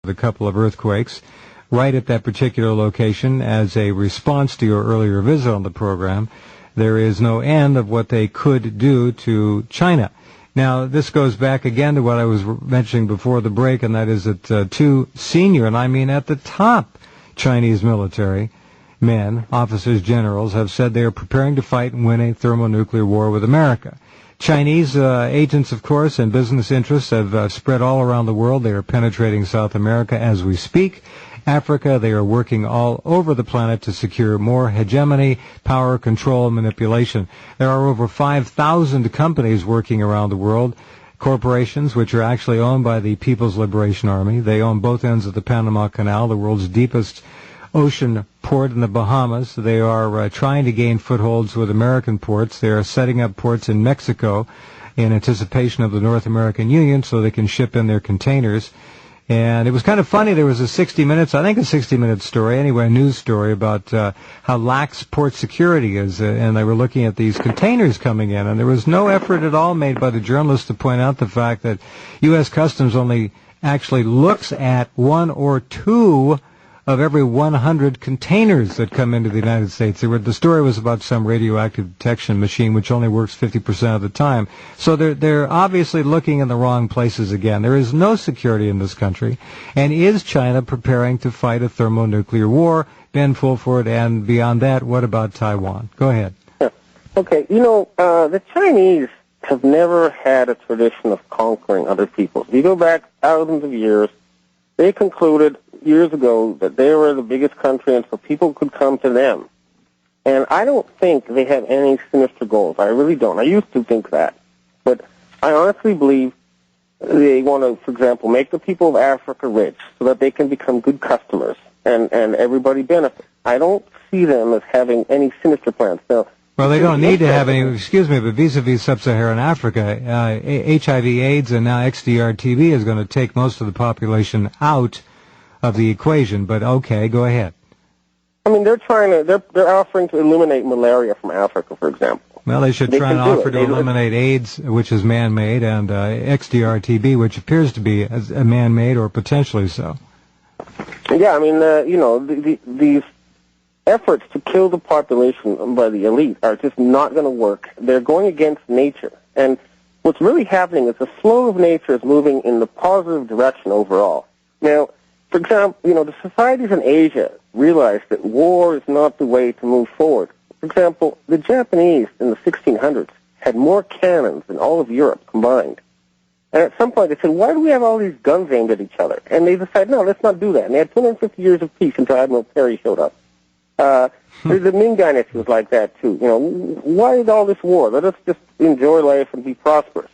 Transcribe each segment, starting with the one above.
a couple of earthquakes right at that particular location as a response to your earlier visit on the program. There is no end of what they could do to China. Now, this goes back again to what I was mentioning before the break, and that is that two senior, and I mean at the top, Chinese military men, officers, generals, have said they are preparing to fight and win a thermonuclear war with America. Chinese agents, of course, and business interests have spread all around the world. They are penetrating South America as we speak. Africa, they are working all over the planet to secure more hegemony, power, control, and manipulation. There are over 5,000 companies working around the world, corporations which are actually owned by the People's Liberation Army. They own both ends of the Panama Canal, the world's deepest ocean port in the Bahamas. They are trying to gain footholds with American ports. They are setting up ports in Mexico in anticipation of the North American Union so they can ship in their containers. And it was kind of funny. There was a 60 Minutes, I think a 60-minute story, anyway, a news story about how lax port security is. And they were looking at these containers coming in. And there was no effort at all made by the journalists to point out the fact that U.S. Customs only actually looks at one or two of every 100 containers that come into the United States. The story was about some radioactive detection machine which only works 50% of the time. So they're obviously looking in the wrong places again. There is no security in this country. And is China preparing to fight a thermonuclear war? Ben Fulford, and beyond that, what about Taiwan? Go ahead. Yeah. Okay, the Chinese have never had a tradition of conquering other people. If you go back thousands of years, they concluded years ago that they were the biggest country and so people could come to them. And I don't think they have any sinister goals. I really don't. I used to think that. But I honestly believe they want to, for example, make the people of Africa rich so that they can become good customers and everybody benefits. I don't see them as having any sinister plans. Now, well, they don't need to have any, excuse me, but vis-a-vis sub-Saharan Africa, HIV/AIDS and now XDR-TB is going to take most of the population out of the equation, but okay, go ahead. I mean, they're offering to eliminate malaria from Africa, for example. Well, they should try and offer to eliminate AIDS, which is man-made, and XDR-TB, which appears to be man-made or potentially so. Yeah, I mean, these efforts to kill the population by the elite are just not going to work. They're going against nature. And what's really happening is the flow of nature is moving in the positive direction overall. Now, for example, the societies in Asia realize that war is not the way to move forward. For example, the Japanese in the 1600s had more cannons than all of Europe combined. And at some point they said, why do we have all these guns aimed at each other? And they decided, no, let's not do that. And they had 250 years of peace until Admiral Perry showed up. The Ming Dynasty was like that, too. Why is all this war? Let us just enjoy life and be prosperous.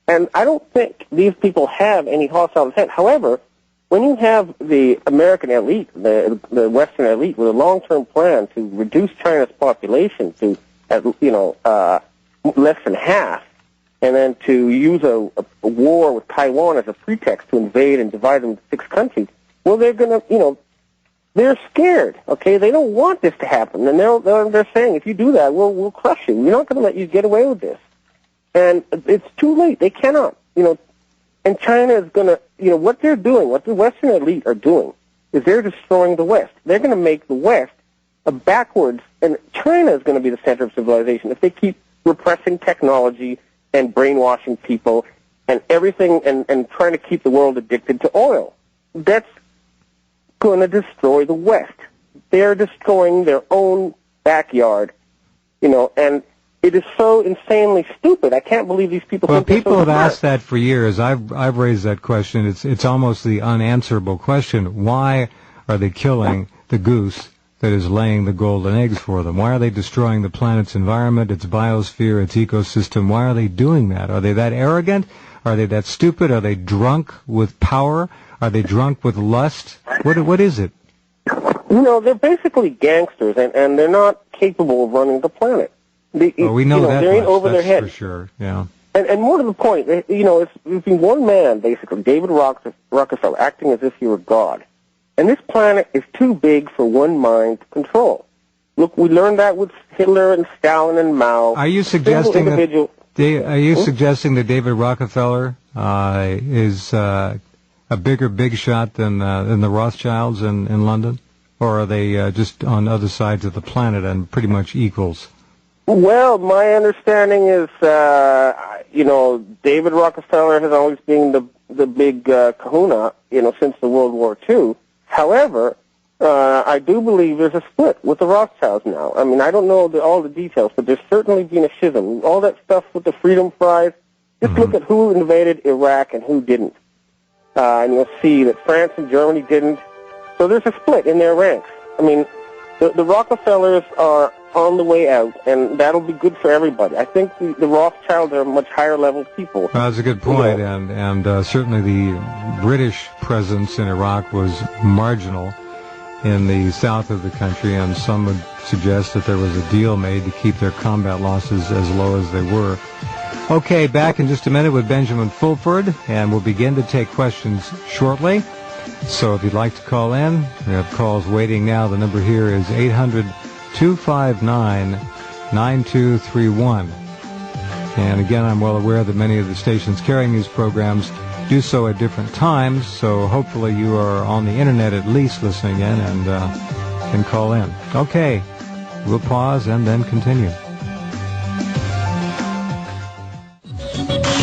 And I don't think these people have any hostile intent. However, when you have the American elite, the Western elite, with a long-term plan to reduce China's population to, less than half, and then to use a war with Taiwan as a pretext to invade and divide them into 6 countries, well, they're going to, they're scared, okay? They don't want this to happen. And they're saying, if you do that, we'll crush you. We're not going to let you get away with this. And it's too late. They cannot, And China is going to, what they're doing, what the Western elite are doing, is they're destroying the West. They're going to make the West a backwards, and China is going to be the center of civilization if they keep repressing technology and brainwashing people and everything and trying to keep the world addicted to oil. That's going to destroy the West. They're destroying their own backyard, and it is so insanely stupid. I can't believe these people think they're so smart. Well, people have asked that for years. I've raised that question. It's almost the unanswerable question. Why are they killing the goose that is laying the golden eggs for them? Why are they destroying the planet's environment, its biosphere, its ecosystem? Why are they doing that? Are they that arrogant? Are they that stupid? Are they drunk with power? Are they drunk with lust? What is it? They're basically gangsters, and they're not capable of running the planet. We know that they're in over their head. For sure, yeah. And more to the point, it's been one man, basically, David Rockefeller, acting as if he were God. And this planet is too big for one mind to control. Look, we learned that with Hitler and Stalin and Mao. Are you suggesting that David Rockefeller is a bigger big shot than the Rothschilds in London? Or are they just on other sides of the planet and pretty much equals? Well, my understanding is, David Rockefeller has always been the big kahuna, since the World War II. However, I do believe there's a split with the Rothschilds now. I mean, I don't know all the details, but there's certainly been a schism. All that stuff with the Freedom Fries, just look at who invaded Iraq and who didn't. And you'll see that France and Germany didn't. So there's a split in their ranks. I mean, the Rockefellers are on the way out, and that'll be good for everybody. I think the Rothschilds are much higher level people. Well, that's a good point, and certainly the British presence in Iraq was marginal in the south of the country, and some would suggest that there was a deal made to keep their combat losses as low as they were. Okay, back in just a minute with Benjamin Fulford, and we'll begin to take questions shortly. So if you'd like to call in, we have calls waiting now. The number here is 800-259-9231. And again, I'm well aware that many of the stations carrying these programs do so at different times, so hopefully you are on the internet at least listening in and can call in. Okay, we'll pause and then continue.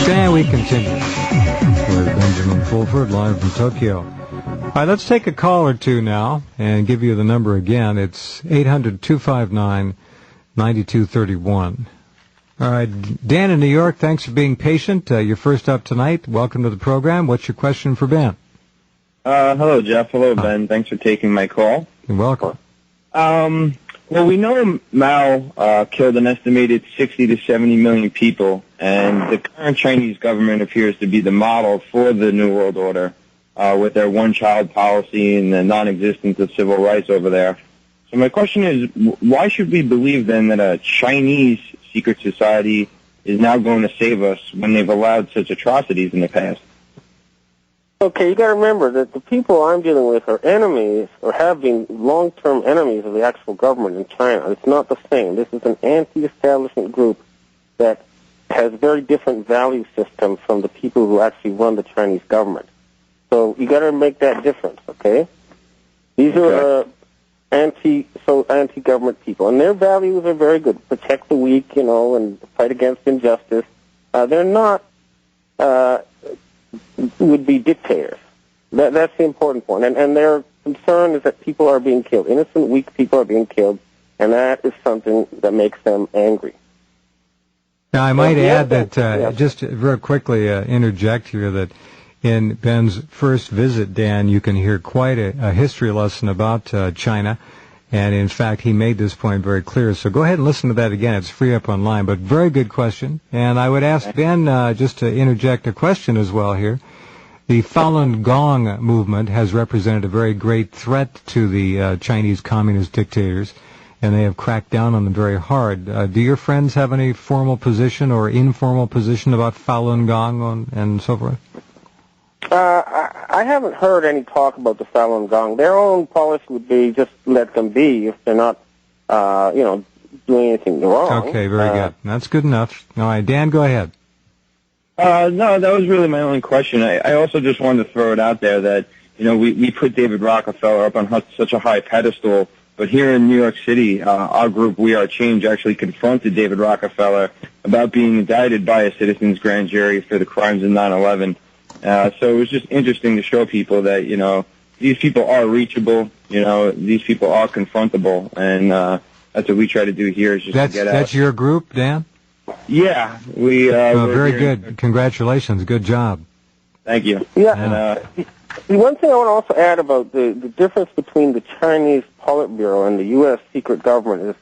And we continue with Benjamin Fulford live from Tokyo. All right, let's take a call or two now and give you the number again. It's 800-259-9231. All right, Dan in New York, thanks for being patient. You're first up tonight. Welcome to the program. What's your question for Ben? Hello, Jeff. Hello, Ben. Thanks for taking my call. You're welcome. Well, we know Mao killed an estimated 60 to 70 million people, and the current Chinese government appears to be the model for the New World Order with their one-child policy and the non-existence of civil rights over there. So my question is, why should we believe then that a Chinese secret society is now going to save us when they've allowed such atrocities in the past? Okay, you got to remember that the people I'm dealing with are enemies, or have been long-term enemies of the actual government in China. It's not the same. This is an anti-establishment group that has a very different value system from the people who actually run the Chinese government. So you got to make that difference, okay? These are anti-government people, and their values are very good. Protect the weak, and fight against injustice. They're not would-be dictators. That's the important point. And their concern is that people are being killed. Innocent, weak people are being killed, and that is something that makes them angry. Now, I might add that, just very quickly interject here, that in Ben's first visit, Dan, you can hear quite a history lesson about China. And, in fact, he made this point very clear. So go ahead and listen to that again. It's free up online. But very good question. And I would ask Ben just to interject a question as well here. The Falun Gong movement has represented a very great threat to the Chinese communist dictators, and they have cracked down on them very hard. Do your friends have any formal position or informal position about Falun Gong and so forth? I haven't heard any talk about the Falun Gong. Their own policy would be just let them be if they're not, doing anything wrong. Okay, very good. That's good enough. All right, Dan, go ahead. No, that was really my only question. I also just wanted to throw it out there that, we put David Rockefeller up on such a high pedestal, but here in New York City, our group, We Are Change, actually confronted David Rockefeller about being indicted by a citizens' grand jury for the crimes of 9/11. So it was just interesting to show people that, these people are reachable, these people are confrontable, and that's what we try to do here is just to get out. That's your group, Dan? Yeah. Very good. Congratulations. Good job. Thank you. Yeah. And, the one thing I want to also add about the difference between the Chinese Politburo and the U.S. secret government is,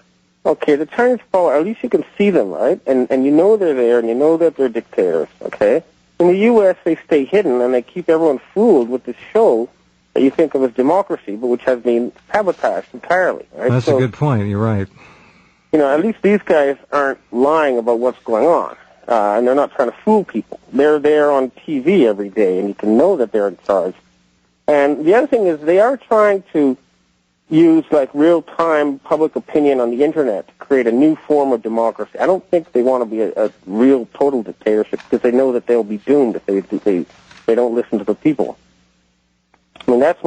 okay, the Chinese Politburo, at least you can see them, right? And they're there, and you know that they're dictators, okay? In the U.S., they stay hidden, and they keep everyone fooled with this show that you think of as democracy, but which has been sabotaged entirely. Right? That's a good point. You're right. At least these guys aren't lying about what's going on, and they're not trying to fool people. They're there on TV every day, and you can know that they're in charge. And the other thing is they are trying to use, real-time public opinion on the Internet to create a new form of democracy. I don't think they want to be a real total dictatorship because they know that they'll be doomed if they don't listen to the people. I mean, that's